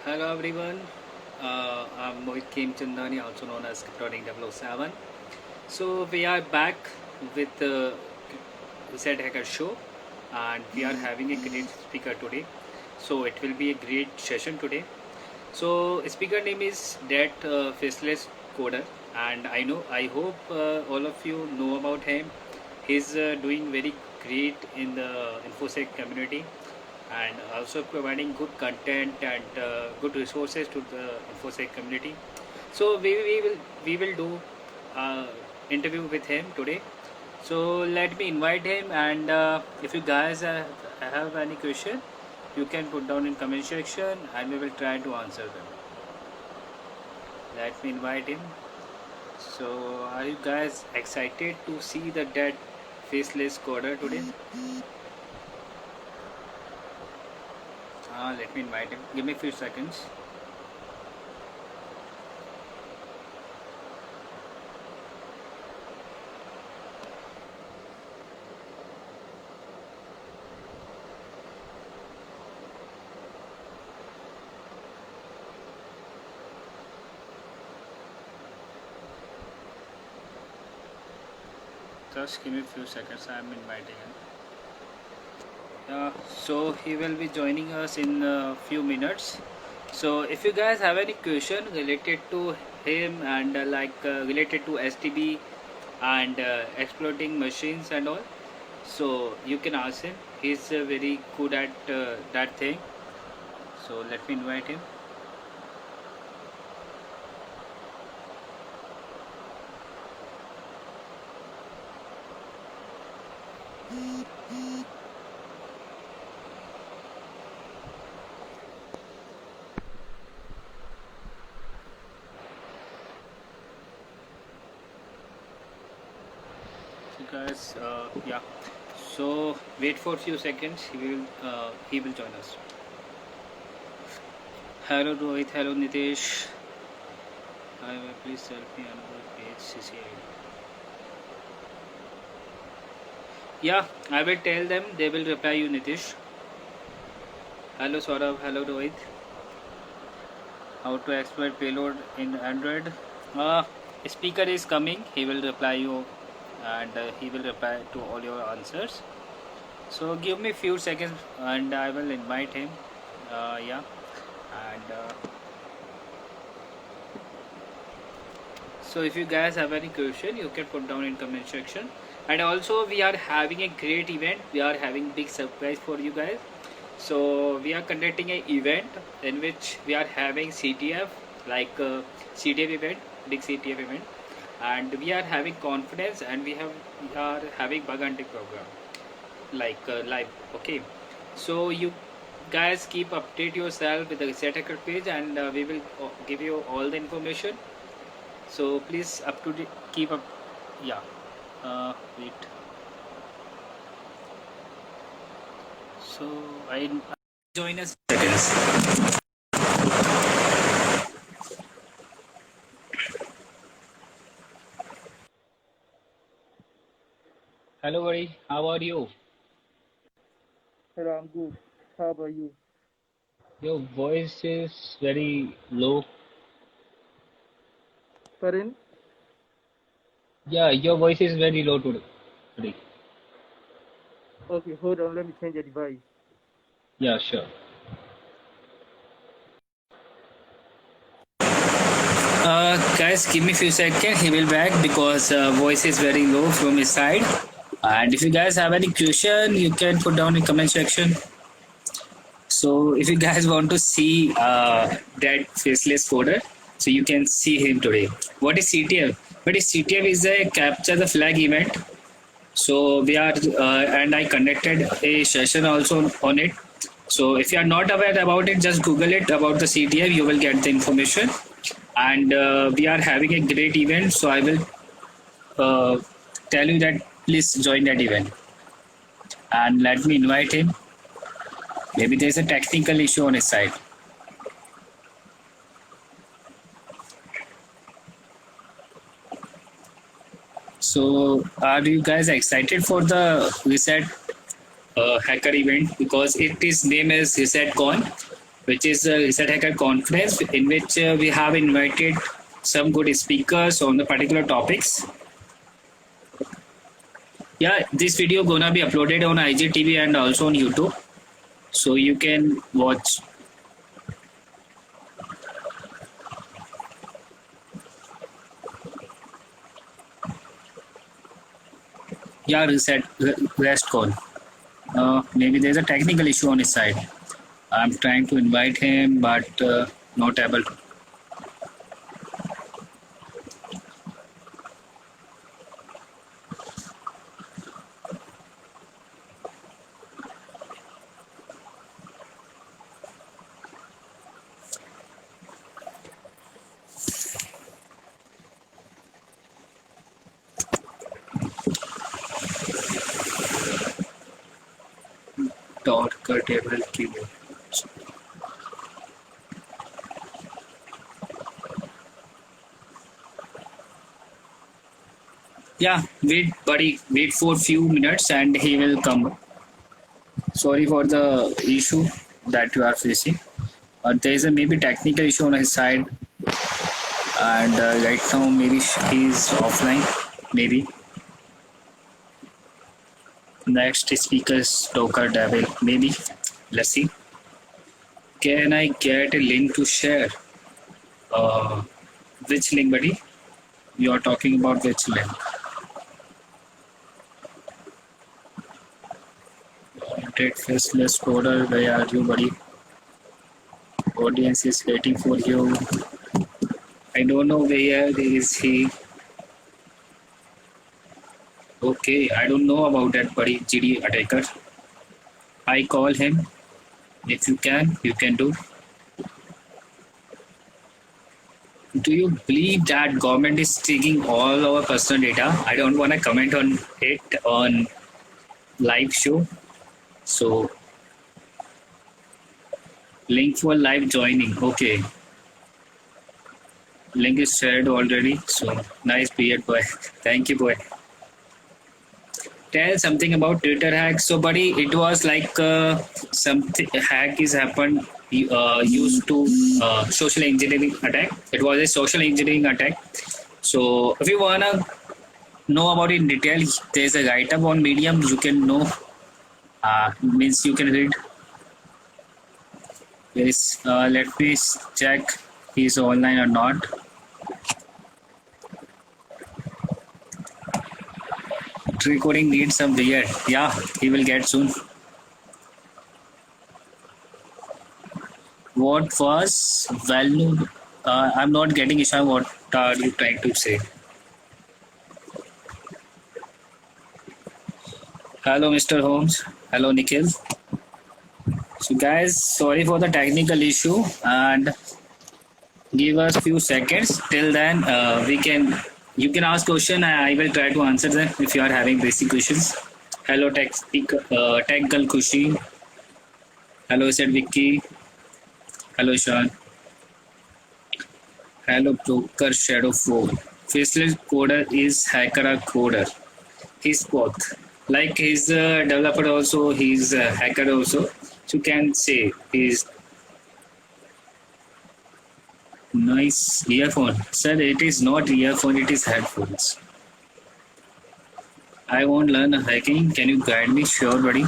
Hello everyone, I'm Mohit Khemchandani, also known as Cryptonic 007. So we are back with the RESETHACKER Show, and we are having a great speaker today. So it will be a great session today. So speaker name is that Faceless Coder, and I hope all of you know about him. He's doing very great in the infosec community and also providing good content and good resources to the infosec community. So we will do interview with him today. So let me invite him, and if you guys have any question, you can put down in comment section, and we will try to answer them. Let me invite him. So are you guys excited to see the dead faceless coder today? Let me invite him. Give me a few seconds. Just give me a few seconds. I am inviting him. So he will be joining us in a few minutes. So if you guys have any question related to him and related to HTB and exploiting machines and all, so you can ask him. He's very good at that thing. So let me invite him. Guys, yeah, so wait for a few seconds. He will join us. Hello Rohit, hello Nitesh. Hi, please help me on the page CCI. Yeah, I will tell them, they will reply you, Nitish. Hello Saurabh, hello Rohit. How to exploit payload in Android? Speaker is coming, he will reply you, and he will reply to all your answers. So give me a few seconds and I will invite him. Yeah, and so if you guys have any question, you can put down in comment section. And also we are having a great event. We are having big surprise for you guys. So we are conducting an event in which we are having CTF, like CTF event, big CTF event, and we are having confidence, and we are having bug hunting program like live. Okay, so you guys keep update yourself with the RESETHACKER page, and we will give you all the information. So please up to date, keep up. Yeah, wait. So I join us seconds. Hello buddy, how are you? Hello, I'm good. How about you? Your voice is very low. Pardon? Yeah, your voice is very low today. Okay, hold on. Let me change the device. Yeah, sure. Guys, give me a few seconds. He will back because voice is very low from his side. And if you guys have any question, you can put down in comment section. So if you guys want to see that faceless coder, so you can see him today. What is CTF? What is CTF? Is a capture the flag event. So we are, and I conducted a session also on it. So if you are not aware about it, just Google it about the CTF. You will get the information. And we are having a great event. So I will tell you that please join that event. And let me invite him. Maybe there's a technical issue on his side. So are you guys excited for the Reset Hacker event? Because it is name as ResetCon. which is a Reset Hacker conference in which we have invited some good speakers on the particular topics. Yeah, this video gonna be uploaded on IGTV and also on YouTube, so you can watch. Yeah, rest call. Maybe there's a technical issue on his side. I'm trying to invite him, but not able to. Table keyboard. Yeah, wait, buddy. Wait for a few minutes and he will come. Sorry for the issue that you are facing. There is a maybe technical issue on his side, and right now maybe he is offline. Maybe. Next speaker is Toker Devil. Maybe. Let's see. Can I get a link to share? Which link, buddy? You are talking about which link? Contact faceless coder. Where are you, buddy? Audience is waiting for you. I don't know where is he. Okay, I don't know about that, buddy. GD attacker. I call him. If you can do. Do you believe that government is taking all our personal data? I don't want to comment on it on live show. So, link for live joining. Okay. Link is shared already. So, nice beard, boy. Thank you, boy. Tell something about Twitter hack. So, buddy, it was like something hack is happened used to social engineering attack. It was a social engineering attack. So, if you wanna know about it in detail, there's a write-up on Medium. You can know. Means you can read. Yes. Let me check he's online or not. Recording needs some beard. Yeah, he will get soon. What was value? I'm not getting Ishan. What are you trying to say? Hello, Mr. Holmes. Hello, Nikhil. So, guys, sorry for the technical issue and give us few seconds. Till then, you can ask question. I will try to answer them if you are having basic questions. Hello, Tech Girl Kushi. Hello, said Vicky. Hello, Sean. Hello, Broker Shadow 4. Faceless coder is hacker or coder. He's both. Like he's a developer also, he's a hacker also. So you can say he's nice earphone. Sir, it is not earphone, it is headphones. I won't learn hacking. Can you guide me? Sure, buddy.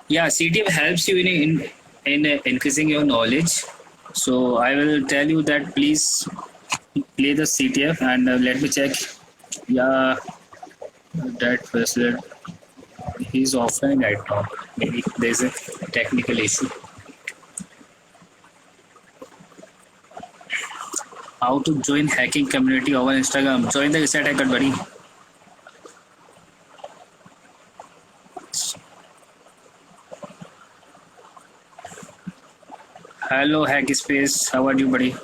Yeah, CTF helps you in increasing your knowledge. So I will tell you that please play the CTF and let me check. Yeah, that person he's offline right now. Maybe there's a technical issue. How to join hacking community over Instagram? Join the Reset Hacker, buddy. Hello, Hackspace. How are you, buddy?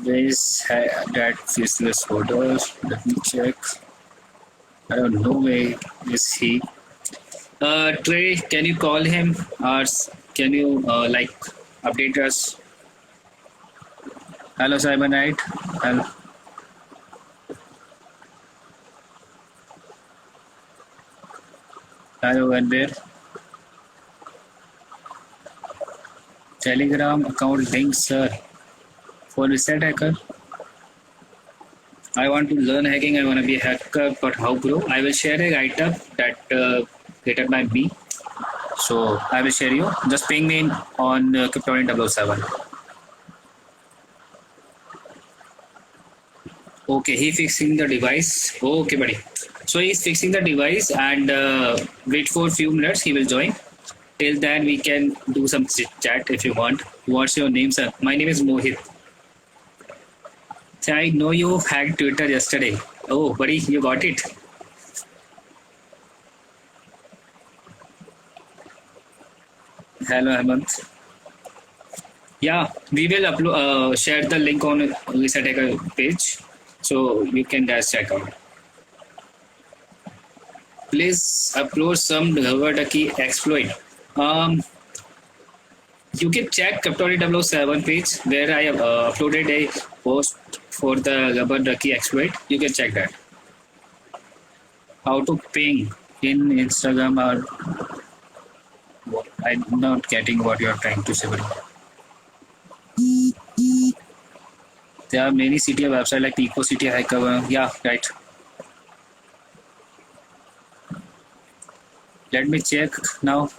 Where is that faceless photos? Let me check. I don't know where is he. Trey, can you call him or can you update us? Hello, Cyber Knight. Hello. Hello, Anbir. Telegram account link, sir, for Reset Hacker. I want to learn hacking. I want to be a hacker, but how, bro? I will share a write-up that created by me. So I will share you. Just ping me on Cryptonic 007. Okay, he fixing the device. Okay, buddy. So he's fixing the device and wait for a few minutes. He will join. Till then, we can do some chat if you want. What's your name, sir? My name is Mohit. So I know you hacked Twitter yesterday. Oh, buddy, you got it. Hello, Hemant. Yeah, we will upload, share the link on RESETHACKER page, so you can just check out. Please upload some key exploit. You can check Cryptonic 007 page where I have uploaded a post for the key exploit. You can check that. How to ping in Instagram or what? I'm not getting what you're trying to say. There are many CTF websites like Pico, CTF, Hacker. Yeah, right. Let me check now.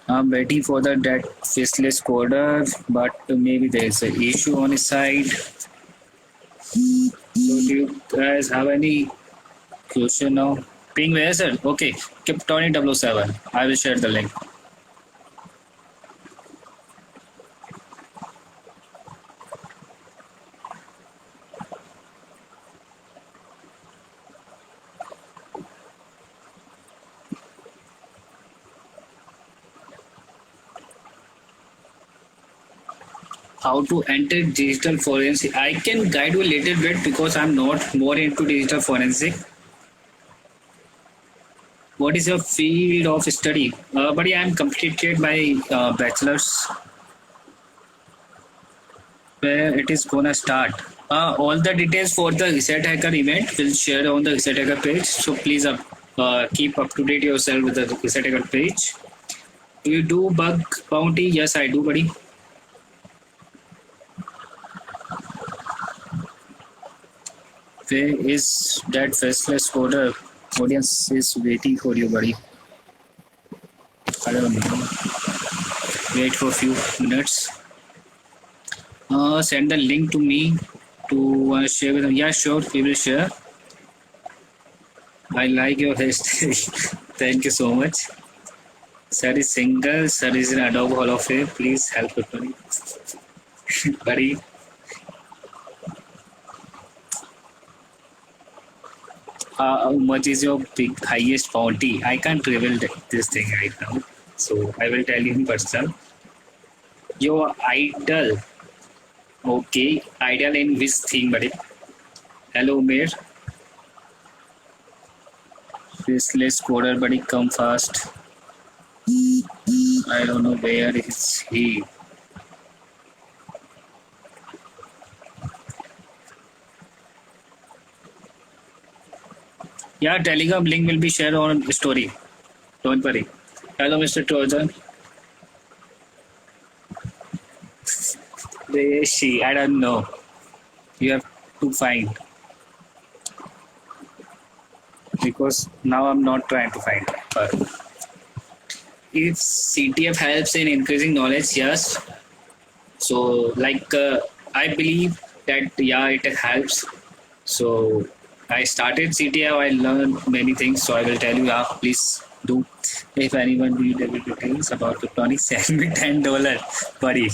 I'm waiting for that faceless coder, but maybe there's an issue on his side. So do you guys have any question now? Ping where, sir? Okay, Cryptonic 007. I will share the link. How to enter digital forensic. I can guide you a little bit because I'm not more into digital forensic. What is your field of study? Buddy, I'm completed my bachelor's. Where it is gonna start. All the details for the Reset Hacker event will share on the Reset Hacker page. So please keep up to date yourself with the Reset Hacker page. Do you do bug bounty? Yes, I do, buddy. Where is that faceless coder? Audience is waiting for you, buddy. I don't know. Wait for a few minutes. Send the link to me to share with them. Yeah, sure, we will share. I like your hairstyle. Thank you so much. Sir is single. Sir is in Adobe Hall of Fame. Please help with money. Buddy. How much is your highest bounty? I can't reveal this thing right now. So I will tell you in person. Your idol. Okay. Idol in which thing, buddy? Hello, mate. Faceless coder, buddy. Come fast. I don't know where is he. Yeah, Telegram link will be shared on story. Don't worry. Hello, Mr. Trojan. Where is she? I don't know. You have to find. Because now I'm not trying to find her. If CTF helps in increasing knowledge, yes. So, I believe that, yeah, it helps. So, I started CTF, I learned many things, so I will tell you, yeah, please do. If anyone need any details about Kryptonic, send me $10, buddy.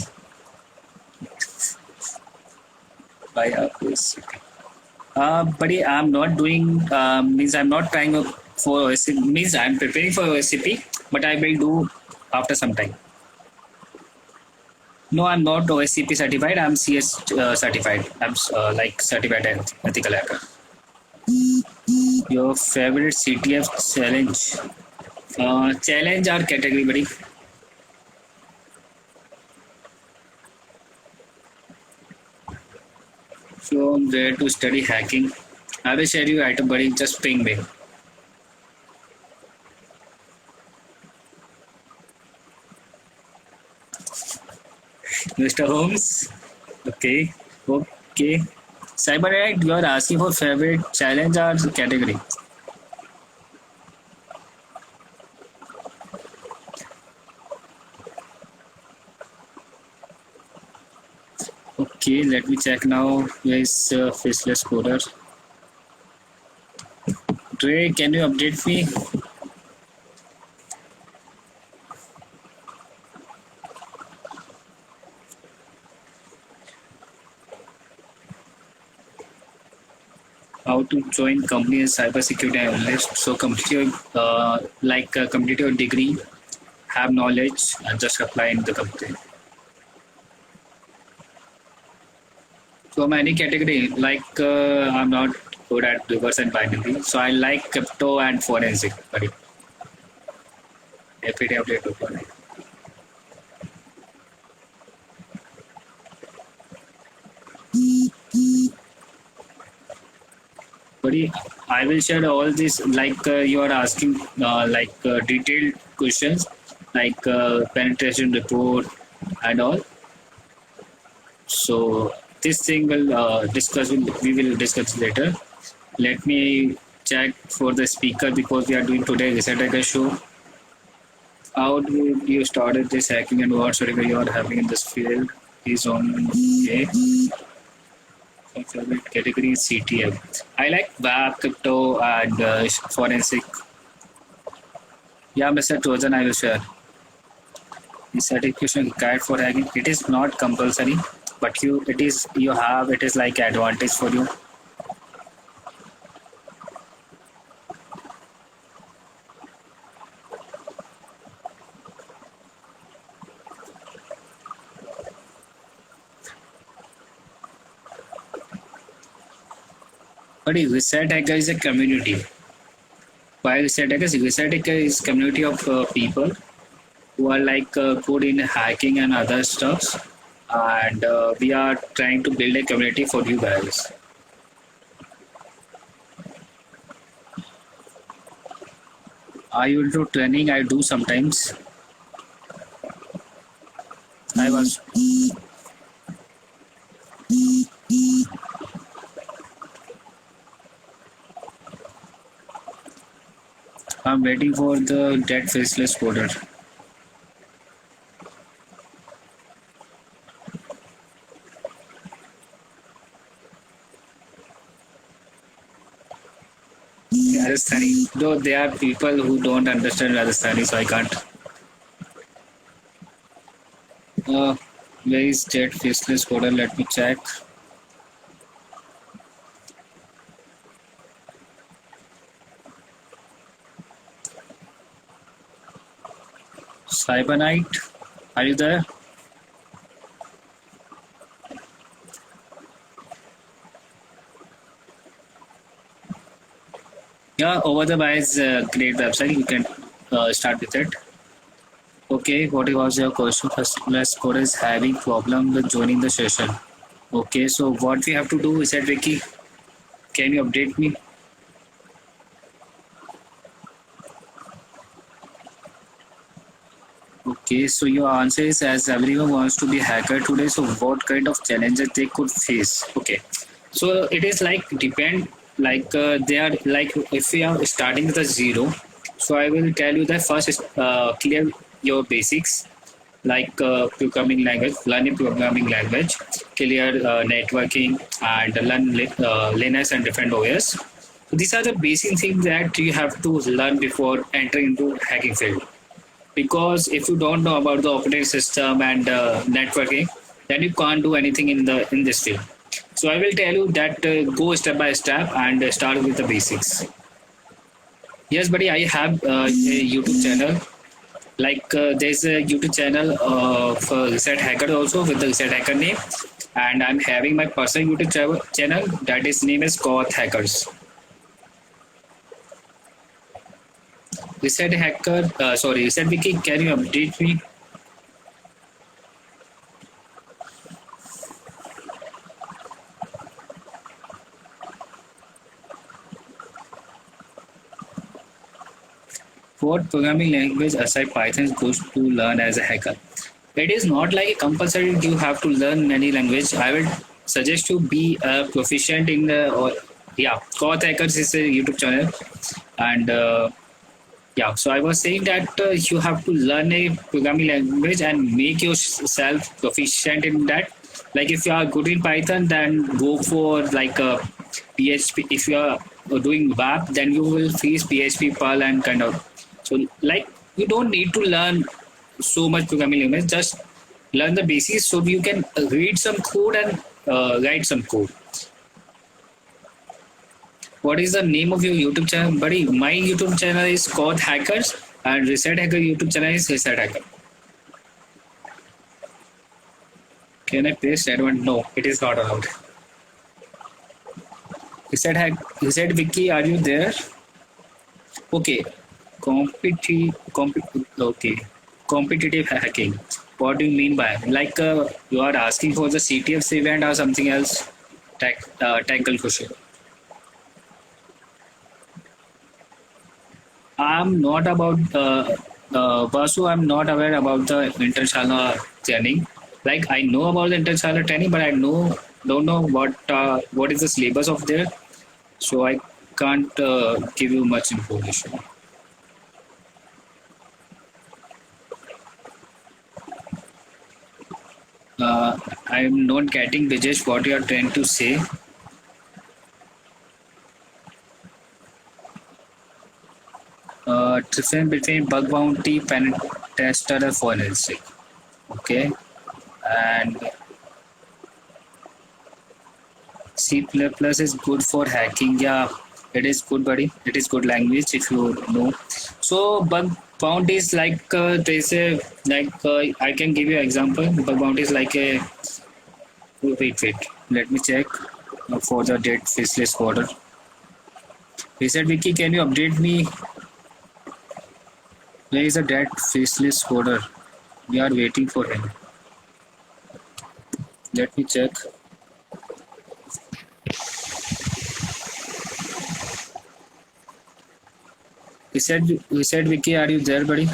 Buy up this. Buddy, I'm not doing, means I'm not trying for OSCP, means I'm preparing for OSCP, but I will do after some time. No, I'm not OSCP certified, I'm CS certified. I'm certified ethical hacker. Your favorite CTF challenge? Challenge or category, buddy? From where to study hacking? I will share you item, buddy. Just ping me. Mr. Holmes. Okay. Okay. Cyber Act, you are asking for favorite challenge or category. Okay, let me check now. Where is faceless coder? Dre, can you update me? How to join company as cybersecurity analyst? So complete your complete your degree, have knowledge, and just apply in the company. So many category I'm not good at reverse and binary, so I like crypto and forensic. But FAT update open. But I will share all this you are asking detailed questions penetration report and all. So this thing will we will discuss later. Let me check for the speaker because we are doing today RESETHACKER Show. How do you started this hacking and what sort of you are having in this field is on a favorite category is CTF. I like web, crypto, and forensic. Yeah, Mr. Trojan, I will share. The certification guide for hacking. It is not compulsory, but you have it is like advantage for you. But RESETHACKER is a community. Why RESETHACKER is community of people who are good in hacking and other stuffs, and we are trying to build a community for you guys. I will do training. I do sometimes. I was. I'm waiting for the dead faceless coder. Rajasthani. Though there are people who don't understand Rajasthani, so I can't. Where is dead faceless coder? Let me check. Cyber Knight, are you there? Yeah, OverTheWire is a great website. You can start with it. Okay, what was your question? Faceless coder is having problem with joining the session. Okay, so what we have to do is that Vicky, can you update me? Okay, so your answer is as everyone wants to be hacker today, so what kind of challenges they could face? Okay, so it is like they are like if we are starting with a zero, so I will tell you that first is clear your basics programming language, learn a programming language, clear networking, and learn Linux and different OS. So these are the basic things that you have to learn before entering into hacking field. Because if you don't know about the operating system and networking, then you can't do anything in this field. So I will tell you that go step by step and start with the basics. Yes, buddy, I have a YouTube channel. There's a YouTube channel of RESETHACKER also with the RESETHACKER name, and I'm having my personal YouTube channel that is name is Goth Hackers. RESETViki, can you update me? What programming language aside Python is good to learn as a hacker? it is not like a compulsory you have to learn any language. I will suggest to be proficient in the or yeah, Code Hackers is a YouTube channel, and yeah. So I was saying that you have to learn a programming language and make yourself proficient in that. Like if you are good in Python, then go for like a PHP. If you are doing web, then you will face PHP, Perl, and kind of. So like you don't need to learn so much programming language. Just learn the basics so you can read some code and write some code. What is the name of your YouTube channel, buddy? My YouTube channel is called Hackers, and Reset Hacker YouTube channel is Reset Hacker. Can I paste that one? No, it is not allowed. Reset Vicky, are you there? Okay. Okay. Competitive hacking. What do you mean by? Like you are asking for the CTFs event or something else? Technical question. I'm not about Vasu. I'm not aware about the international training. Like I know about the international training, but I don't know what is the syllabus of there. So I can't give you much information. I'm not getting Vijesh what you are trying to say. Difference between bug bounty, pen tester, and forensic. Okay, and C++ is good for hacking. Yeah, it is good, buddy. It is good language if you know. So bug bounty is like they say like I can give you an example. Bug bounty is like a wait. Let me check for the dead faceless order. He said, Vicky, can you update me? There is a dead faceless coder. We are waiting for him. Let me check. He said, Vicky, are you there, buddy?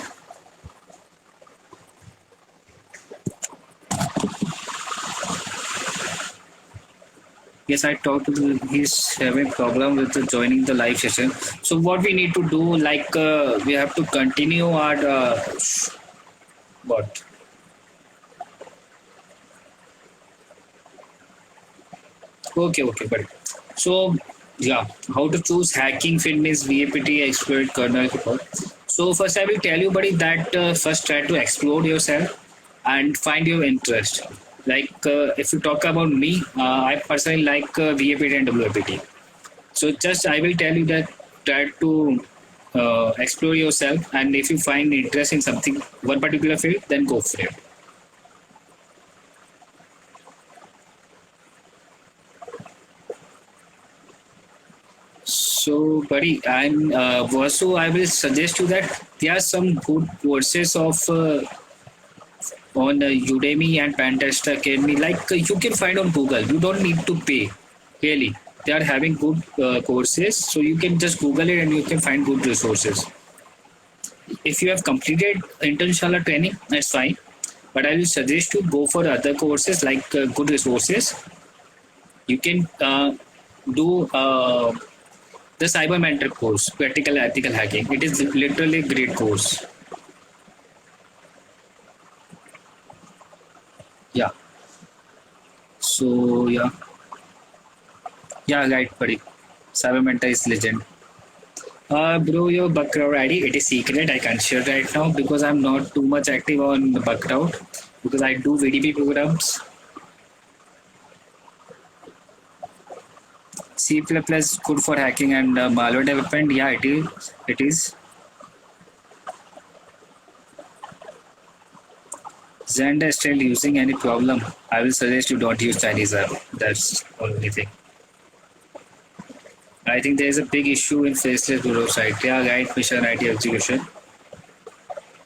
Yes, I talked to him. He's having problem with joining the live session. So what we need to do, like we have to continue our what? Okay, buddy. So yeah, how to choose hacking fitness VAPT exploit kernel support. So first I will tell you, buddy, that first try to explore yourself and find your interest. Like if you talk about me, I personally like VAPT and WAPT. So just I will tell you that try to explore yourself, and if you find interest in something, one particular field, then go for it. So, buddy, and also I will suggest you that there are some good courses of on Udemy and Pentester Academy. Like you can find on Google. You don't need to pay. Really, they are having good courses, so you can just Google it and you can find good resources. If you have completed international training, that's fine. But I will suggest you go for other courses like good resources. You can do the cyber mentor course, practical ethical hacking. It is literally a great course. Yeah. So yeah, right, buddy. Cyber mentor is legend. Bro, your Bugcrowd ID, it is secret. I can't share right now because I'm not too much active on Bugcrowd because I do VDP programs. C++ good for hacking and malware development. Yeah, it is. It is. Zend is still using any problem. I will suggest you don't use Chinese app. That's the only thing. I think there is a big issue in faceless guru site. Yeah, right, mission IT execution.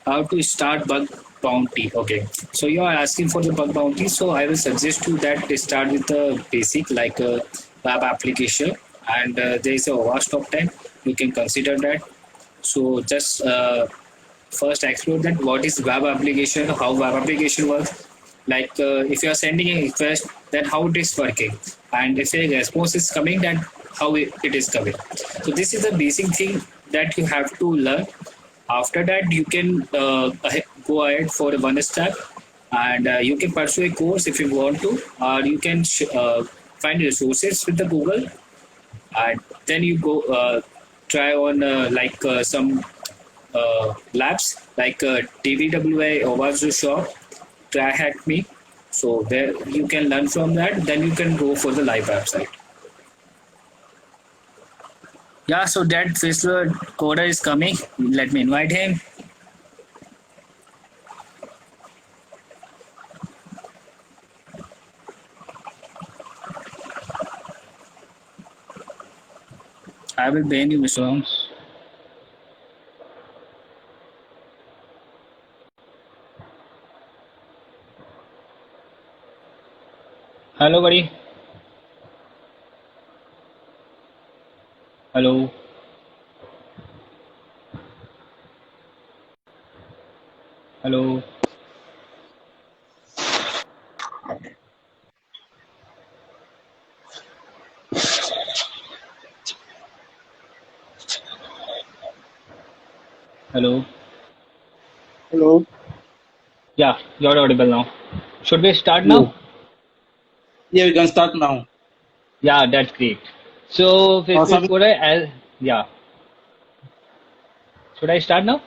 How to start bug bounty? Okay, so you are asking for the bug bounty. So I will suggest you that they start with the basic like a web application, and there is a Owasp top 10. You can consider that. So just first explore that what is web application, how web application works. Like if you are sending a request, then how it is working, and if a response is coming, then how it is coming. So this is the basic thing that you have to learn. After that, you can go ahead for one step, and you can pursue a course if you want to, or you can find resources with the Google, and then you go try on some labs like TVWA, Owasp shop, try hack me. So there you can learn from that. Then you can go for the live website. Yeah, so that Facebook coder is coming. Let me invite him. I will ban you, Mr. Holmes. Hello, buddy. Hello. Hello. Hello. Hello. Yeah, you're audible now. Should we start Yeah. now? Yeah, we can start now. Yeah, that's great. So, Facebook Awesome. coder, yeah. Should I start now?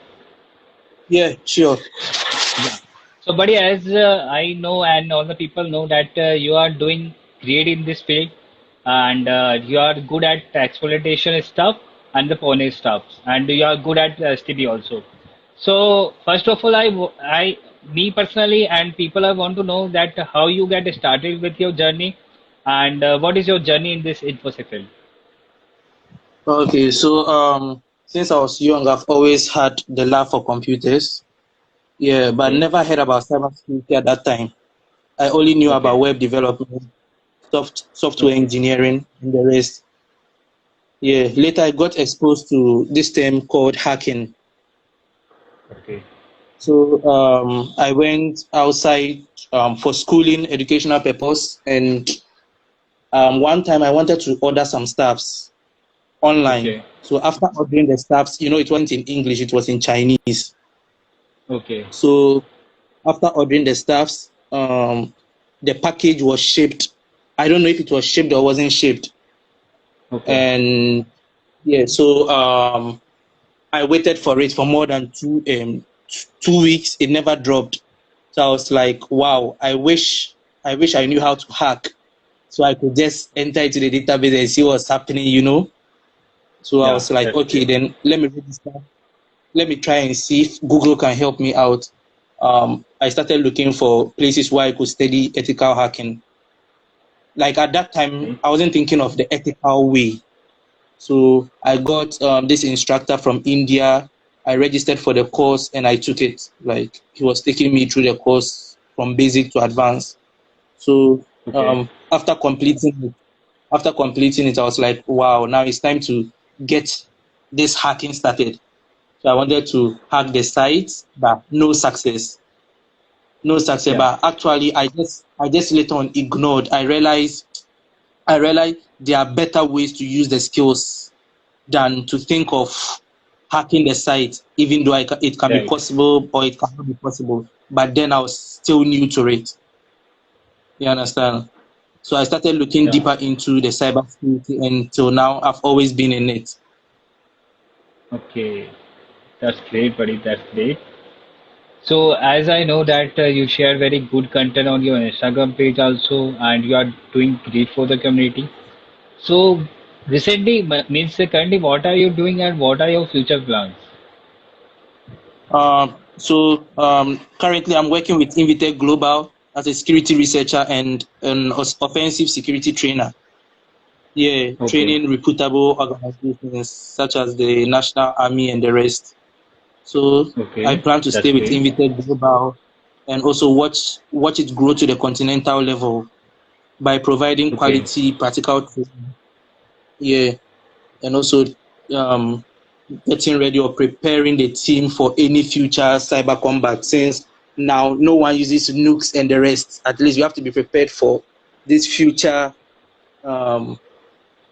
Yeah, sure. Yeah. So, buddy, as I know and all the people know that you are doing great in this field, and you are good at exploitation stuff and the pony stuff, and you are good at STB also. So, first of all, me personally, and people I want to know that how you get started with your journey, and what is your journey in this infosec field? Okay, so since I was young, I've always had the love for computers. Yeah, but Okay, never heard about cybersecurity at that time. I only knew about okay, web development, software okay, engineering, and the rest. Yeah, later I got exposed to this term called hacking. okay, So I went outside for schooling, educational purpose, and one time I wanted to order some stuffs online. okay, So after ordering the stuffs, it wasn't in English, it was in Chinese. okay, So after ordering the stuffs, the package was shipped. I don't know if it was shipped or wasn't shipped. okay. And yeah, so I waited for it for more than 2 weeks. It never dropped. So I was like, wow, I wish I knew how to hack. So I could just enter into the database and see what's happening. So I Yeah, was like, that's okay, great. then let me register. Let me try and see if Google can help me out. I started looking for places where I could study ethical hacking. Like at that time, Okay, I wasn't thinking of the ethical way. So I got this instructor from India. I registered for the course and I took it. Like he was taking me through the course from basic to advanced. So okay, after completing it, I was like, wow, now it's time to get this hacking started. So I wanted to hack the site, but no success. No success. yeah, But actually, I just later on ignored. I realized there are better ways to use the skills than to think of hacking the site, even though it can be right, possible or it cannot be possible. But then I was still new to it. You understand? So I started looking yeah. deeper into the cybersecurity, and till now I've always been in it. Okay, that's great, buddy. That's great. So, as I know that you share very good content on your Instagram page also, and you are doing great for the community. So, recently, means currently, what are you doing and what are your future plans? So currently I'm working with Invitec Global as a security researcher and an offensive security trainer. Yeah, Okay, training reputable organizations such as the National Army and the rest. So I okay, plan to that's stay with great. Invitec Global and also watch it grow to the continental level by providing Okay, quality practical training. Yeah, and also um, getting ready or preparing the team for any future cyber combat, since now no one uses nukes and the rest. At least you have to be prepared for this future um,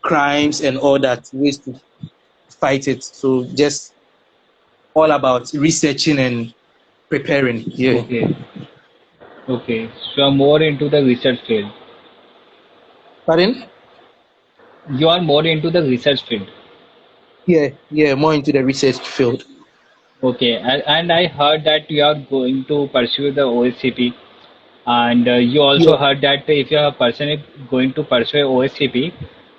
crimes and all that, ways to fight it. So just all about researching and preparing. Yeah. Okay. Okay. So you're more into the research field. Pardon? You are more into the research field. Yeah, yeah, more into the research field. Okay. And I heard that you are going to pursue the OSCP. And you also Yeah, heard that if a person is going to pursue OSCP,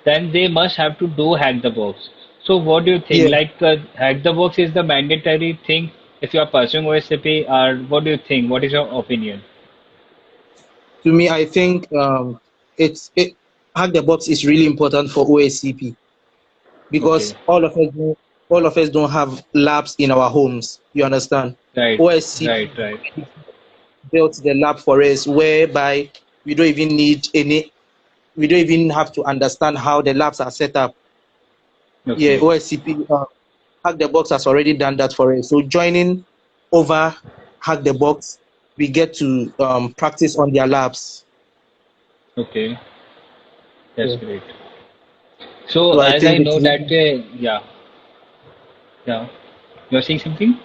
then they must have to do hack the box. So what do you think? yeah. Like hack the box is the mandatory thing if you are pursuing OSCP, or what do you think? What is your opinion? To me, I think hack the box is really important for OSCP Okay. because all of us don't have labs in our homes. You understand? Right. Right. OSCP Right. built the lab for us, whereby we don't even need any. We don't even have to understand how the labs are set up. Yeah, Okay. OSCP Hack the Box has already done that for us. So joining over Hack the Box, we get to practice on their labs. Okay. That's Yeah. great. So So I as I think it's know that, really, yeah, yeah, you're saying something?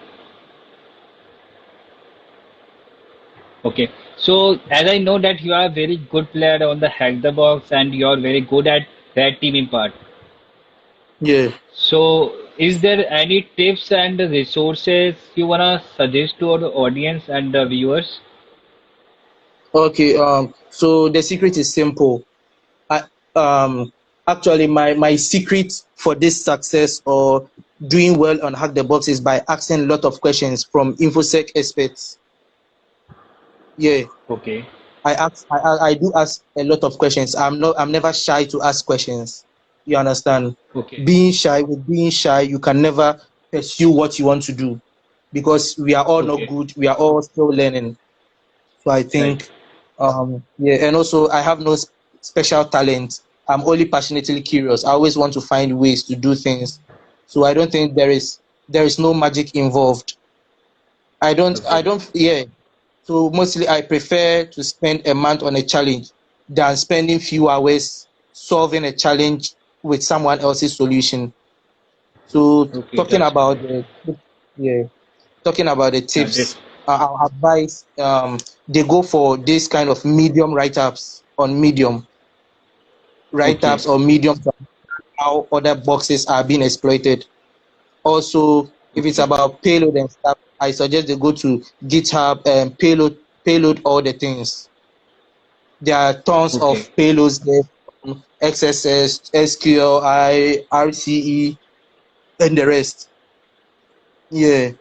Okay. So as I know that you are a very good player on the hack the box and you're very good at red teaming part. yeah. So is there any tips and resources you wanna suggest to our audience and the viewers? Okay. So the secret is simple. I, actually, my secret for this success or doing well on Hack the Box is by asking a lot of questions from infosec experts. Yeah. Okay. I do ask a lot of questions. I'm never shy to ask questions. You understand? Okay. Being shy, you can never pursue what you want to do because we are all not Okay. good. We are all still learning. So I Right. think, yeah, and also I have no special talent. I'm only passionately curious. I always want to find ways to do things. So I don't think there is no magic involved. I Okay. don't, yeah. So mostly I prefer to spend a month on a challenge than spending few hours solving a challenge with someone else's solution. So Okay. talking That's about great. the yeah, talking about the Yeah. That. tips, our advice, they go for this kind of medium write-ups on Medium, Okay. write-ups or Medium, how other boxes are being exploited. Also, if it's Okay. about payload and stuff, I suggest they go to GitHub and payload all the things. There are tons Okay. of payloads there, XSS, SQLi, RCE, and the rest. Yeah.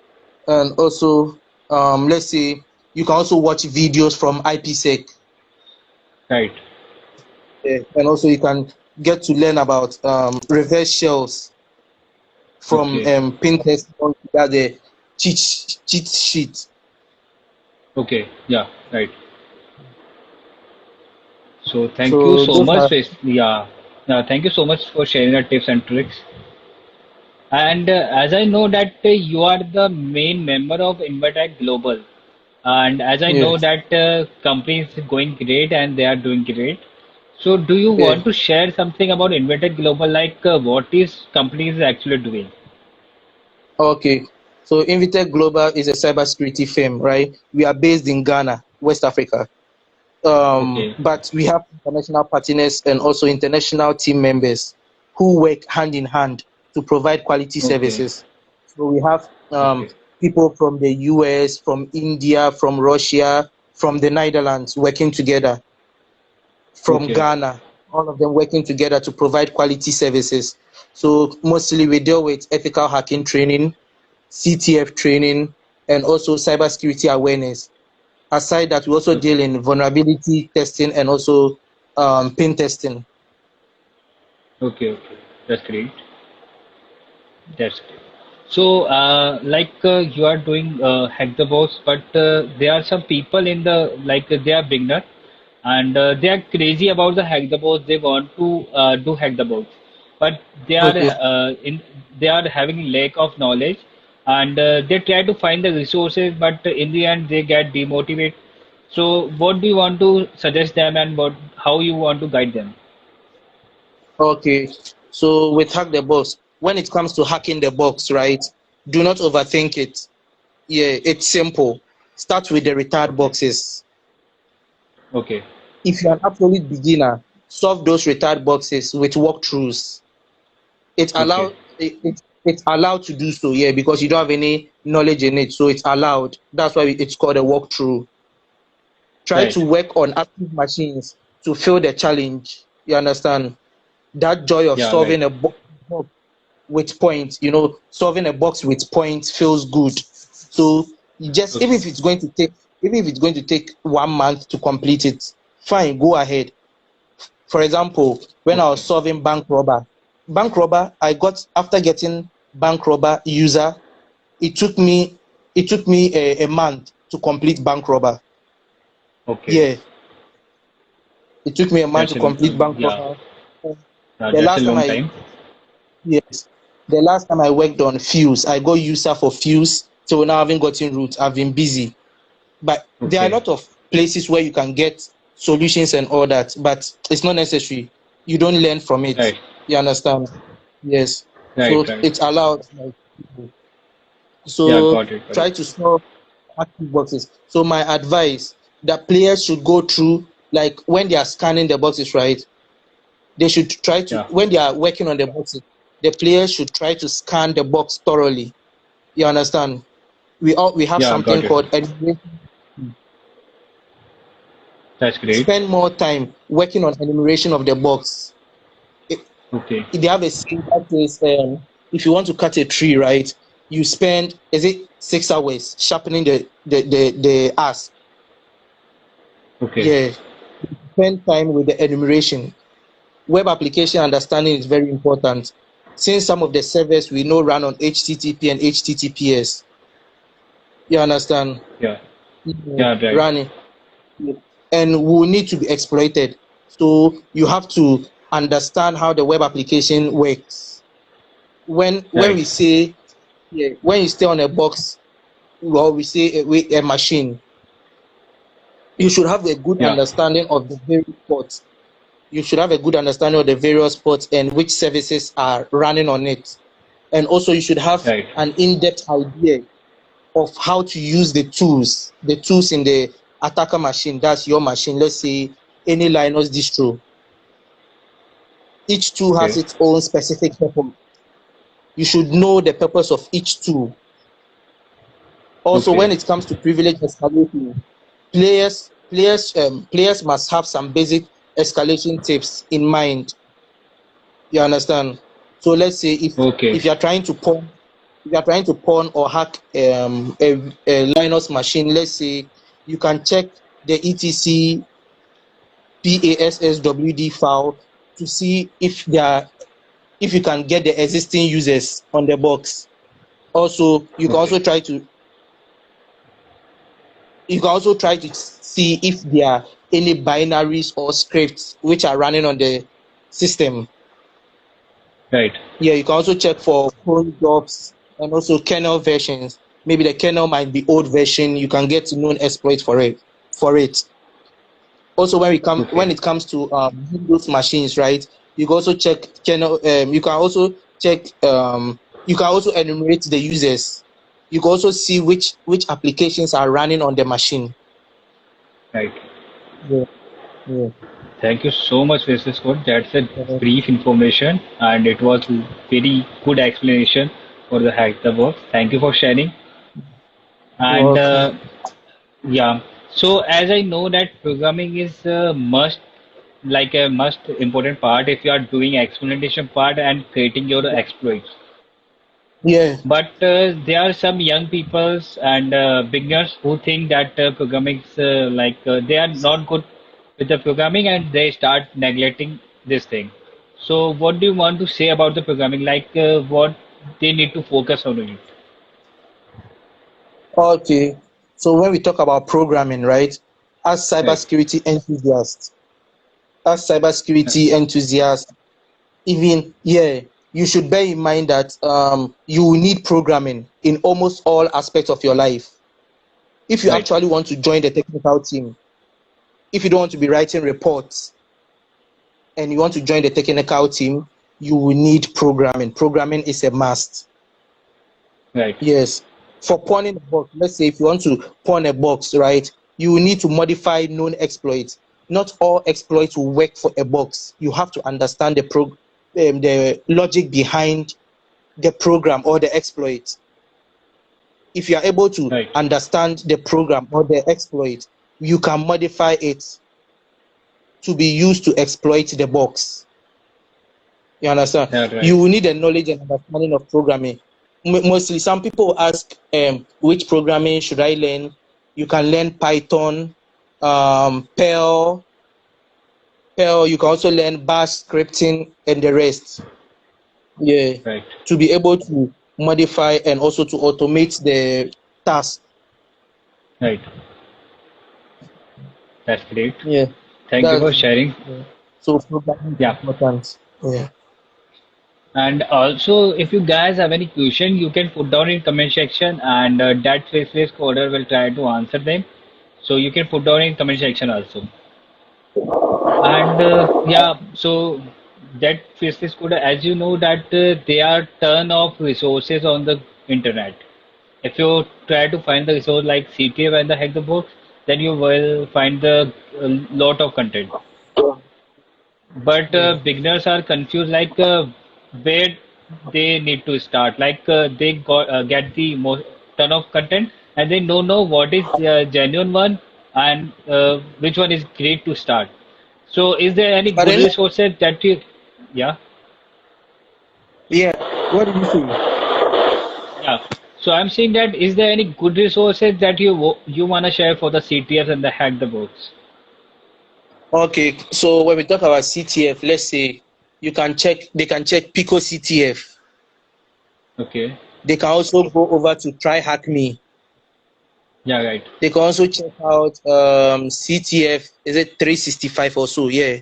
And also, let's say you can also watch videos from IPsec. Right. Yeah. And also you can get to learn about reverse shells from Okay. Pinterest. That's the cheat sheet. Okay. Yeah. Right. So thank you So so those much. are Yeah. Thank you so much for sharing the tips and tricks. And as I know that you are the main member of Invertech Global, and as I yeah, know that company is going great and they are doing great. So do you yeah. want to share something about Invertech Global, like what is company is actually doing? Okay. So Invitec Global is a cybersecurity firm, right? We are based in Ghana, West Africa. Okay, But we have international partners and also international team members who work hand in hand to provide quality okay, services. So we have okay, people from the US, from India, from Russia, from the Netherlands working together, from okay, Ghana, all of them working together to provide quality services. So mostly we deal with ethical hacking training, CTF training, and also cybersecurity awareness. Aside that, we also okay, deal in vulnerability testing and also pen testing. okay, okay. That's great. That's great. So, you are doing hack the box, but there are some people in the they are beginner and they are crazy about the hack the box. They want to do hack the box. but Okay. they are having lack of knowledge, and they try to find the resources, but in the end they get demotivated. So, what do you want to suggest them, and what how you want to guide them? Okay. So with hack the box, when it comes to hacking the box, right? Do not overthink it. Yeah, it's simple. Start with the retired Okay, boxes. okay, If you're an absolute beginner, solve those retired boxes with walkthroughs. It's okay, allowed it's allowed to do so, yeah, because you don't have any knowledge in it. So it's allowed. That's why it's called a walkthrough. Try right, to work on active machines to feel the challenge. You understand? That joy of yeah, right, solving a box with points, solving a box with points feels good. So you just okay, even if it's going to take 1 month to complete it, fine, go ahead. For example, when I was okay, solving bank robber, I got after getting bank robber user, it took me a month to complete bank robber. okay. Yeah, it took me a month That's to a complete bank yeah, robber. The that's a last time long I time. Yes. The last time I worked on Fuse, I got user for Fuse. So now I haven't gotten root. I've been busy. But there are a Okay, lot of places where you can get solutions and all that, but it's not necessary. You don't learn from it. right, You understand? Yes. right, So right. it's allowed. Like, Yeah, so got it, got it. try to solve active boxes. So my advice that players should go through, like when they are scanning the boxes, right? They should try to, Yeah, when they are working on the boxes, the players should try to scan the box thoroughly. You understand? We have yeah, something got it. called enumeration. That's great. Spend more time working on enumeration of the box. If, Okay, if they have a saying that says, if you want to cut a tree, right, you spend, is it 6 hours sharpening the ass? okay, Yeah, spend time with the enumeration. Web application understanding is very important. Since some of the servers we know run on HTTP and HTTPS, you understand? yeah, Yeah, yeah, right, running and will need to be exploited. So you have to understand how the web application works. When right. we say, yeah, when you stay on a box, or we say a machine, you should have a good Yeah, understanding of the various ports. You should have a good understanding of the various ports and which services are running on it. And also you should have right. an in-depth idea of how to use the tools in the attacker machine. That's your machine. Let's say any Linux distro. Each tool has Okay, its own specific purpose. You should know the purpose of each tool. Also, okay, when it comes to privilege escalation, players must have some basic escalation tips in mind. You understand? So let's say okay, if you're trying to pawn or hack a Linux machine, let's say you can check the etc passwd file to see if you can get the existing users on the box. Also, okay, you can also try to see if there are any binaries or scripts which are running on the system. right. Yeah, you can also check for cron jobs and also kernel versions. Maybe the kernel might be old version. You can get known exploit for it. For it. Also, when Okay, it comes to Windows machines, right? You can also check kernel. You can also enumerate the users. You can also see which applications are running on the machine. right. Yeah, yeah. Thank you so much, Mr. Scott. That's a Uh, brief information, and it was very good explanation for the hack the box. Thank you for sharing. You're And welcome. yeah, so as I know that programming is a must, like a must important part if you are doing experimentation part and creating your exploits. Yeah. But there are some young peoples and beginners who think that programming is they are not good with the programming and they start neglecting this thing. So what do you want to say about the programming? What they need to focus on it? Okay. So when we talk about programming, right? As Right. cybersecurity enthusiasts, as cybersecurity enthusiasts, even you should bear in mind that you will need programming in almost all aspects of your life. If you Right. actually want to join the technical team, if you don't want to be writing reports and you want to join the technical team, you will need programming. Programming is a must. Right. Yes. For pawning a box, let's say if you want to pawn a box, right, you will need to modify known exploits. Not all exploits will work for a box. You have to understand the logic behind the program or the exploit. If you are able to Right. understand the program or the exploit, you can modify it to be used to exploit the box. You understand? Yeah, right. You will need a knowledge and understanding of programming. Mostly, some people ask, which programming should I learn? You can learn Python, Perl. You can also learn Bash scripting and the rest. Yeah, Right. to be able to modify and also to automate the task. Right. That's great. Yeah, Thank you for that's sharing. yeah. So programming is Yeah. important. Yeah. And also, if you guys have any question, you can put down in comment section, and that faceless coder will try to answer them. So you can put down in comment section also. And yeah, so that faceless coder, as you know, that they are ton of resources on the internet. If you try to find the resource like CTF and the Hack the Box, then you will find the lot of content. But Yeah. beginners are confused like where they need to start. Like they get the most ton of content and they don't know what is genuine one and which one is great to start. So is there any good Pardon? resources that you, yeah, Yeah. What did you say? yeah. So I'm saying that is there any good resources that you wanna share for the CTFs and the hack the books? Okay, so when we talk about CTF, let's say they can check Pico CTF. Okay. They can also go over to Try Hack Me. Yeah, right. They can also check out CTF, is it 365 or so? Yeah.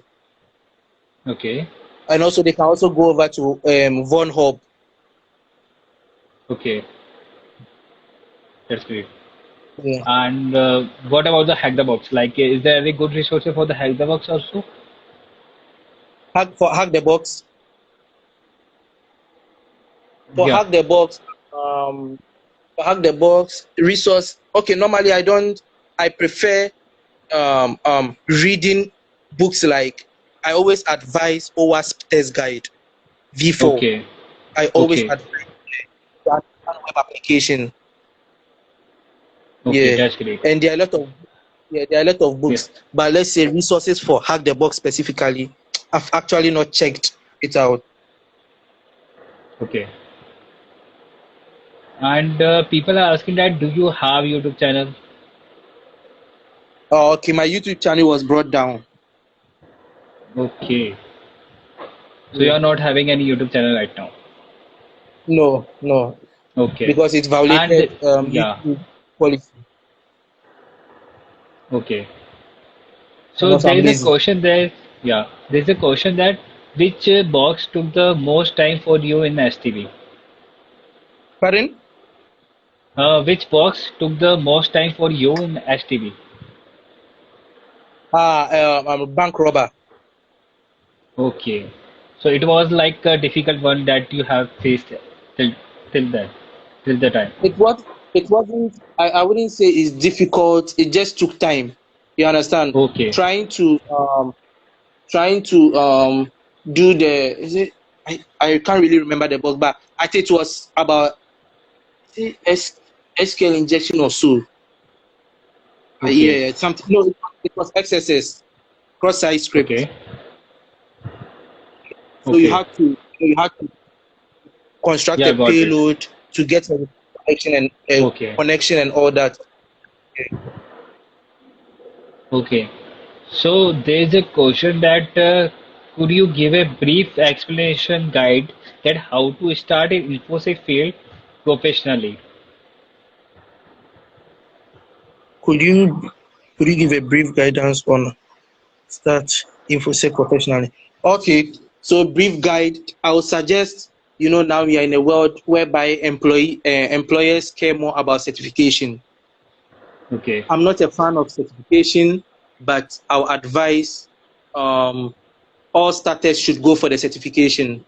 Okay. And also they can also go over to Von Hub. Okay. That's great. Yeah. And what about the hack the box? Like, is there any good resources for the hack the box also? Hack the box. For Yeah. hack the box, um hack the box resource. Okay, normally I prefer reading books like I always advise Owasp test guide V4. Okay. I always Okay. advise that web application. Okay. Yeah. That's great. And there are a lot of Yeah. books. But let's say resources for hack the box specifically, I've actually not checked it out. Okay. And people are asking that do you have YouTube channel? Okay, my YouTube channel was brought down. Okay. So you Yeah. are not having any YouTube channel right now. No, Okay. because it And violated yeah. YouTube policy. Okay. And So also there I'm is a lazy. question there. Yeah. There is a question that which box took the most time for you in STB? Pardon? Which box took the most time for you in STB? I'm a bank robber. Okay. So it was like a difficult one that you have faced till till then, till the time. I wouldn't say it's difficult. It just took time. You understand? Okay. Trying to do the is it I can't really remember the book, but I think it was about is it SQL injection or so. Okay. Yeah, something. No, it was XSS cross-site script. Okay. So Okay. you had to construct Yeah, a got it. payload to get a Okay. connection and all that. Okay. So there is a question that could you give a brief explanation guide that how to start in infosec field professionally? Could you give a brief guidance on start infosec professionally? Okay. So brief guide, I would suggest, now we are in a world whereby employers care more about certification. Okay. I'm not a fan of certification, but I'll advise all starters should go for the certification.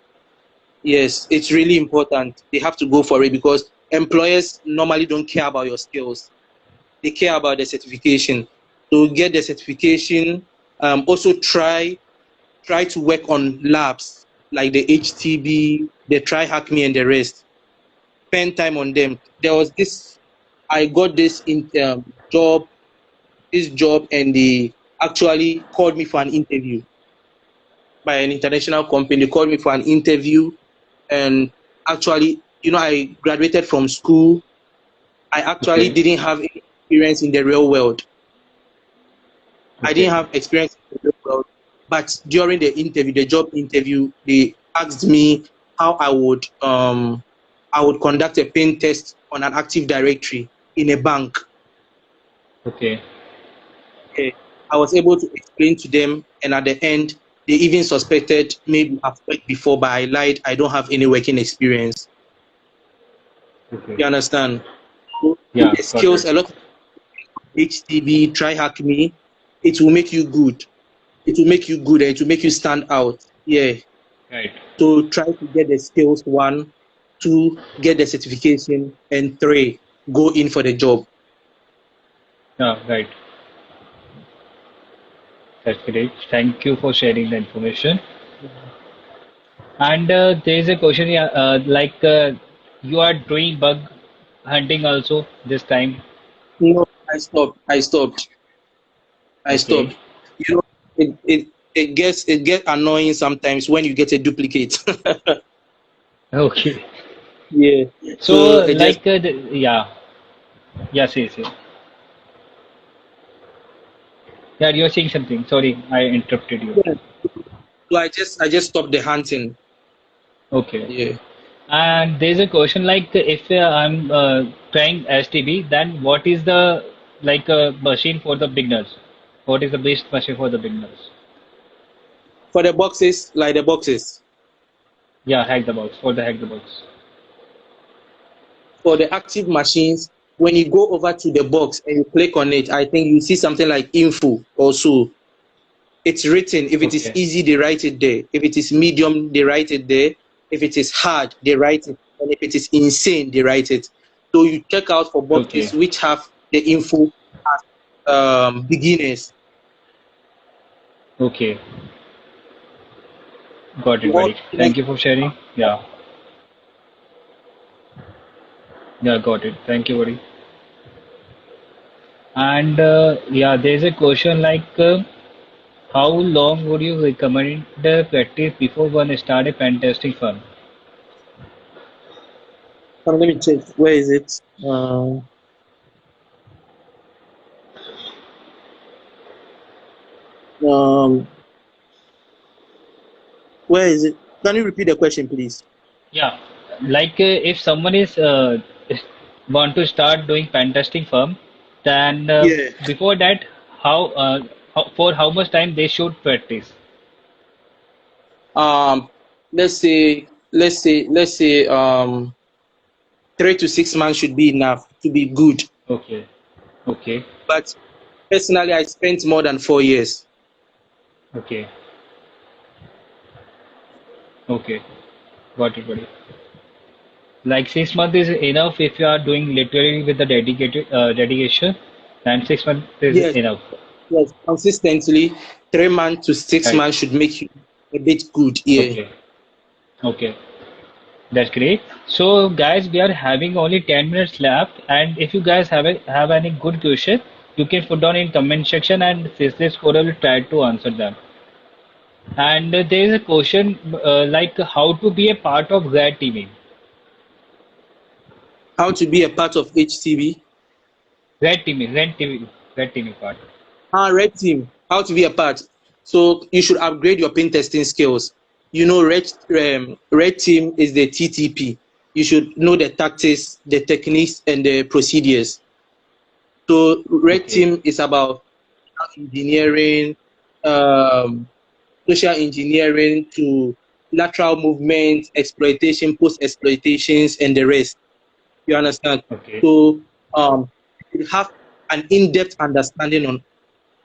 Yes, it's really important. They have to go for it because employers normally don't care about your skills. They care about the certification. So get the certification. Also try to work on labs like the HTB, the Try Hack Me and the rest. Spend time on them. I got this job, and they actually called me for an interview by an international company. They called me for an interview, and actually, I graduated from school. I actually Okay. didn't have any experience in the real world. I didn't Okay. have experience in the real world, but during the job interview, they asked me how I would conduct a pen test on an Active Directory in a bank. Okay. Okay. I was able to explain to them, and at the end, they even suspected maybe I've worked before, but I lied. I don't have any working experience. Okay. You understand? So Yeah, the got it. skills, a lot of HTB, Try Hack Me, it will make you good. It will make you good, and it will make you stand out. Yeah. Right. So try to get the skills, 1, 2, get the certification, and 3, go in for the job. Yeah, right. That's great. Thank you for sharing the information. And there is a question, yeah, you are doing bug hunting also this time. No, I stopped. I Okay. stopped. You know, it gets annoying sometimes when you get a duplicate. Okay. Yeah. So So, it just yeah. Yes, yes, yes. Yeah, you're saying something. Sorry, I interrupted you. yeah. So I just stopped the hunting. Okay. Yeah. And there's a question like if I'm trying STB, then what is the machine for the beginners? What is the best machine for the beginners? For the boxes, like the boxes. Yeah, hack the box for the hack the box. For the active machines, when you go over to the box and you click on it, I think you see something like info also. It's written. If it is Okay. easy, they write it there. If it is medium, they write it there. If it is hard, they write it. And if it is insane, they write it. So you check out for Okay. boxes which have the info as beginners. Okay. Got it, What buddy. Thank you for sharing. Yeah. Yeah, got it. Thank you, buddy. And yeah, there's a question how long would you recommend the practice before one start a pen testing firm? let me check. Where is it? Um, where is it? Can you repeat the question, please? Yeah, if someone want to start doing pen testing firm, then Yeah. before that, for how much time they should practice? Um, let's say 3 to 6 months should be enough to be good. Okay, okay, But personally, I spent more than 4 years. okay, okay. Got it, buddy. Like 6 months is enough if you are doing literally with the dedication, and 6 months is Yes, enough. yes, consistently, 3 months to six Right. months should make you a bit good. Yeah. Okay. Okay. That's great. So, guys, we are having only 10 minutes left, and if you guys have any good question, you can put down in comment section, and Faceless Coder will try to answer them. And there is a question how to be a part of red teaming. How to be a part of HTB? Red teaming part. Red team. How to be a part? So you should upgrade your pen testing skills. Red team is the TTP. You should know the tactics, the techniques, and the procedures. So red Okay. team is about engineering, um, social engineering to lateral movement, exploitation, post-exploitations, and the rest. You understand? Okay. So you have an in-depth understanding on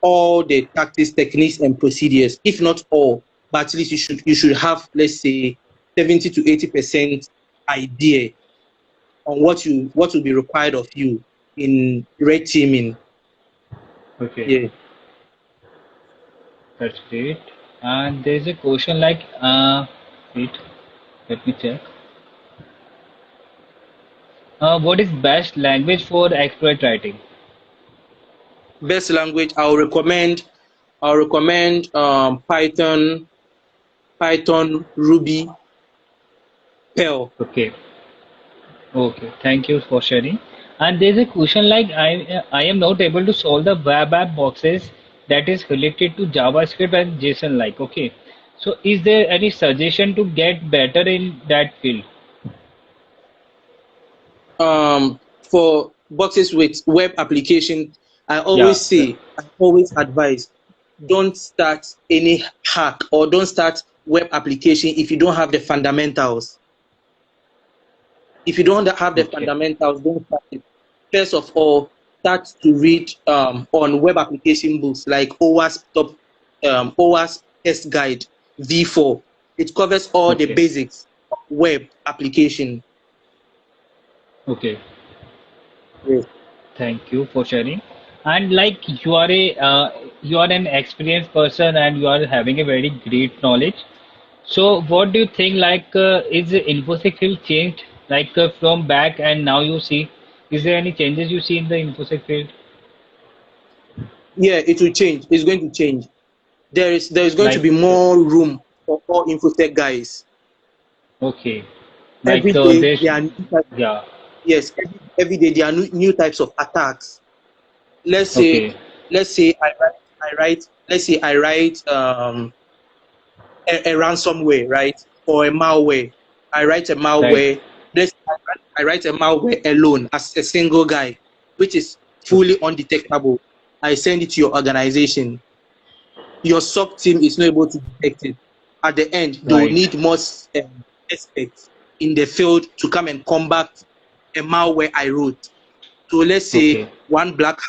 all the tactics, techniques, and procedures. If not all, but at least you should have, let's say, 70 to 80% idea on what will be required of you in red teaming. Okay. Yeah. That's great. And there's a question like, wait, let me check. What is best language for exploit writing? Best language, I'll recommend Python, Ruby, Perl. Okay. Okay. Thank you for sharing. And there's a question like, I am not able to solve the web app boxes that is related to JavaScript and JSON like. Okay. So is there any suggestion to get better in that field? For boxes with web application, I Yeah. always advise, don't start any hack or don't start web application if you don't have the fundamentals. If you don't have the Okay. fundamentals, don't start it. First of all, start to read on web application books like Owasp Test Guide V4. It covers all the Okay. basics of web application. Okay. Yes. Thank you for sharing. And like you are an experienced person and you are having a very great knowledge. So what do you think like is the infosec field changed like from back and now you see? Is there any changes you see in the infosec field? Yeah, it will change. It's going to change. There is going to Like be more room for all infosec guys. okay, like Every day there's there are new yeah yes, every day there are new types of attacks. Let's say okay I write a ransomware, right? Or a malware. I write a right malware. I write a malware alone as a single guy, which is fully okay undetectable. I send it to your organization. Your SOC team is not able to detect it. At the end, they will right need more experts in the field to come and combat a malware I wrote. So let's say okay one black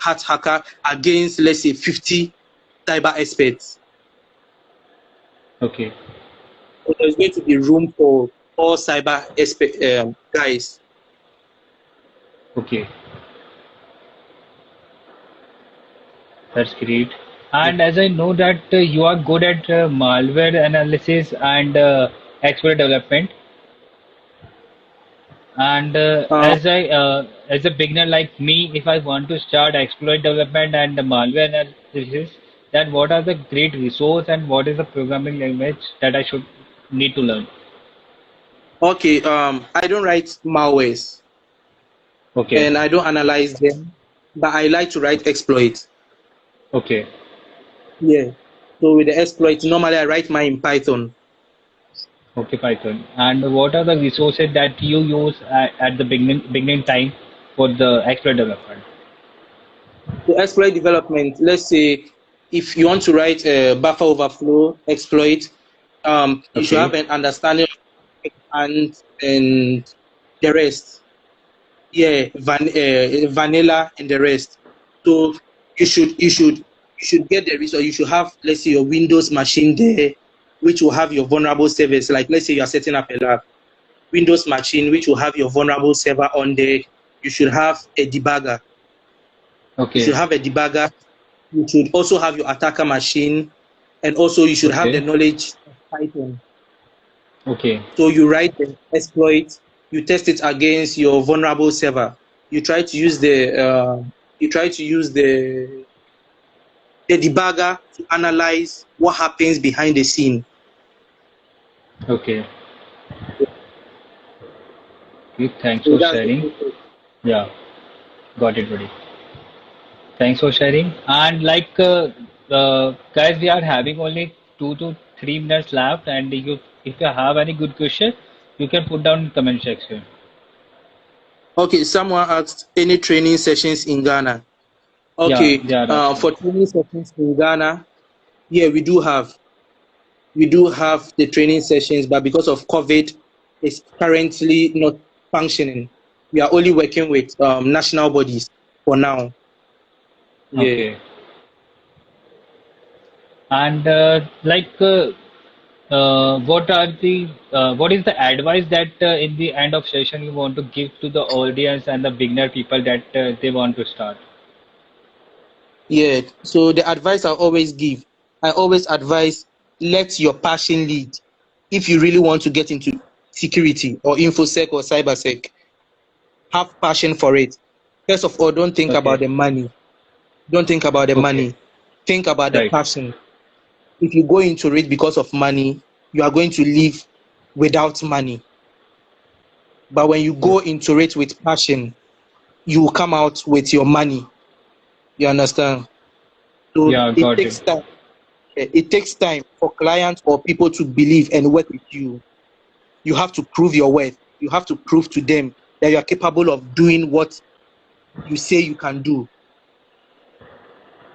hat hacker against, let's say, 50 cyber experts. okay So there's going to be room for all cyber guys. okay. That's great. And as I know that you are good at malware analysis and exploit development, and Uh, as a beginner like me, if I want to start exploit development and the malware analysis, then what are the great resource and what is the programming language that I should need to learn? okay, I don't write malwares Okay, and I don't analyze them, but I like to write exploits. okay, Yeah. So with the exploits, normally I write mine in Python. okay, Python. And what are the resources that you use at the beginning time for the exploit development? So exploit development, let's say if you want to write a buffer overflow exploit, you should Okay, have an understanding of and the rest. Yeah, vanilla and the rest. So you should get the resource. You should have, let's say, your Windows machine there, which will have your vulnerable servers. Like let's say you are setting up a lab, Windows machine which will have your vulnerable server on there. You should have a debugger. You okay, should have a debugger. You should also have your attacker machine, and also you should have the okay, knowledge of Python. okay, So you write the exploit, you test it against your vulnerable server. You try to use the debugger to analyze what happens behind the scene. okay. Okay, thanks So for that's sharing. the Yeah, got it, buddy. Thanks for sharing. And like, guys, we are having only 2 to 3 minutes left. And if you have any good question, you can put down in comment section. okay. Someone asked any training sessions in Ghana. Yeah, Okay, they are asking. for training sessions in Ghana, yeah, we do have. we do have the training sessions, but because of COVID, it's currently not functioning. We are only working with national bodies for now. Yeah. Okay. And what is the advice that in the end of session you want to give to the audience and the beginner people that they want to start? Yeah. So the advice I always advise, let your passion lead. If you really want to get into security or infosec or cybersec, have passion for it. First of all, don't think about Okay. the money. Don't think about the Okay. money. Think about the Right. passion. If you go into it because of money, you are going to live without money. But when you go into it with passion, you will come out with your money. You understand? So Yeah, it got it. takes time. It takes time for clients or people to believe and work with you. You have to prove your worth. You have to prove to them that you are capable of doing what you say you can do.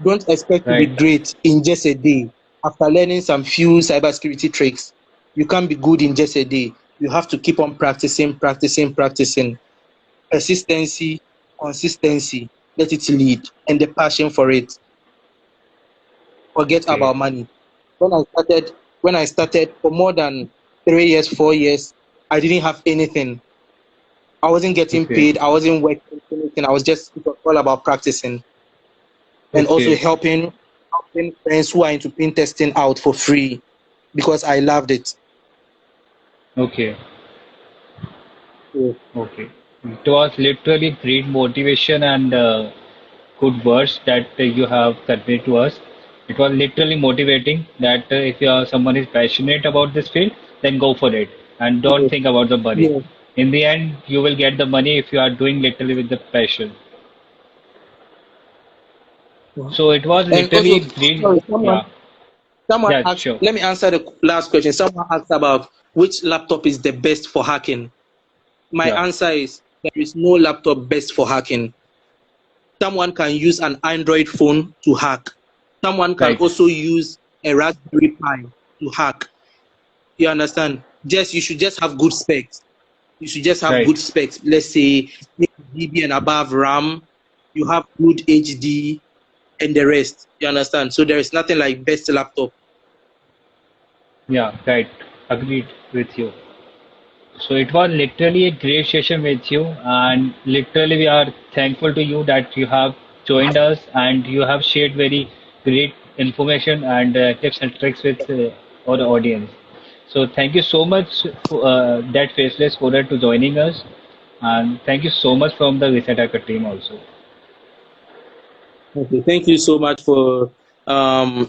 Don't expect to be Right. great in just a day. After learning some few cybersecurity tricks, you can't be good in just a day. You have to keep on practicing, practicing, practicing. Persistency, consistency, let it lead, and the passion for it. Forget Okay. about money. When I started for more than 3 years, 4 years, I didn't have anything. I wasn't getting Okay. paid. I wasn't working anything. It was all about practicing and also Okay. helping friends who are into pen testing out for free because I loved it. Okay. Yeah. Okay. It was literally great motivation and good words that you have conveyed to us. It was literally motivating that if someone is passionate about this field, then go for it and don't Yeah. think about the money. Yeah. In the end, you will get the money if you are doing literally with the passion. Yeah. So it was And literally also, a great, sorry, yeah, someone yeah, asked, sure, let me answer the last question. Someone asked about which laptop is the best for hacking. My yeah, answer is there is no laptop best for hacking. Someone can use an Android phone to hack. Someone can right, also use a Raspberry Pi to hack. You understand? You should just have good specs. You should just have right. good specs. Let's say 6 GB and above RAM. You have good HD and the rest. You understand? So there is nothing like best laptop. Yeah, right. Agreed with you. So it was literally a great session with you, and literally we are thankful to you that you have joined us and you have shared very great information and tips and tricks with our audience. So thank you so much for that faceless coder to joining us, and thank you so much from the RESETHACKER team also. Okay, thank you so much for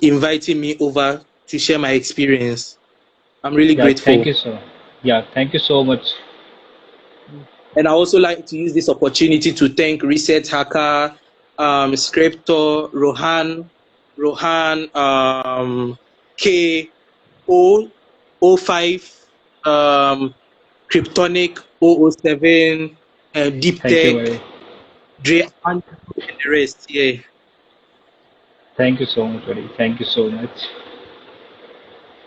inviting me over to share my experience. I'm really Yeah, thank grateful. you so. Yeah, thank you so much. And I also like to use this opportunity to thank Reset Hacker, Scriptor, Rohan, K, O5, Kryptonic, 007, Deep Thank you Tech, very. Dre, and the rest. Yeah. Thank you so much, buddy. Thank you so much.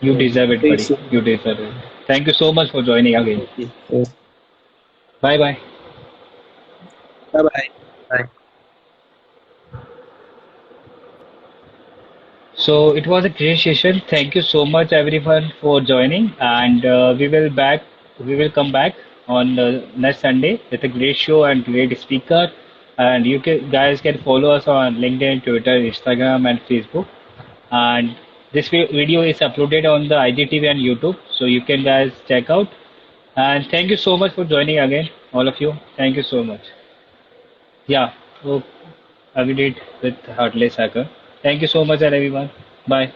You Yeah. deserve it, Thanks buddy. so You much. deserve it. Thank you so much for joining again. Okay. Yeah. Bye bye. Bye bye. Bye. So it was a great session. Thank you so much, everyone, for joining. And We will come back on next Sunday with a great show and great speaker. And guys can follow us on LinkedIn, Twitter, Instagram, and Facebook. And this video is uploaded on the IGTV and YouTube, so you can guys check out. And thank you so much for joining again, all of you. Thank you so much. Yeah, so I will it with Heartless Hacker. Thank you so much, everyone. Bye.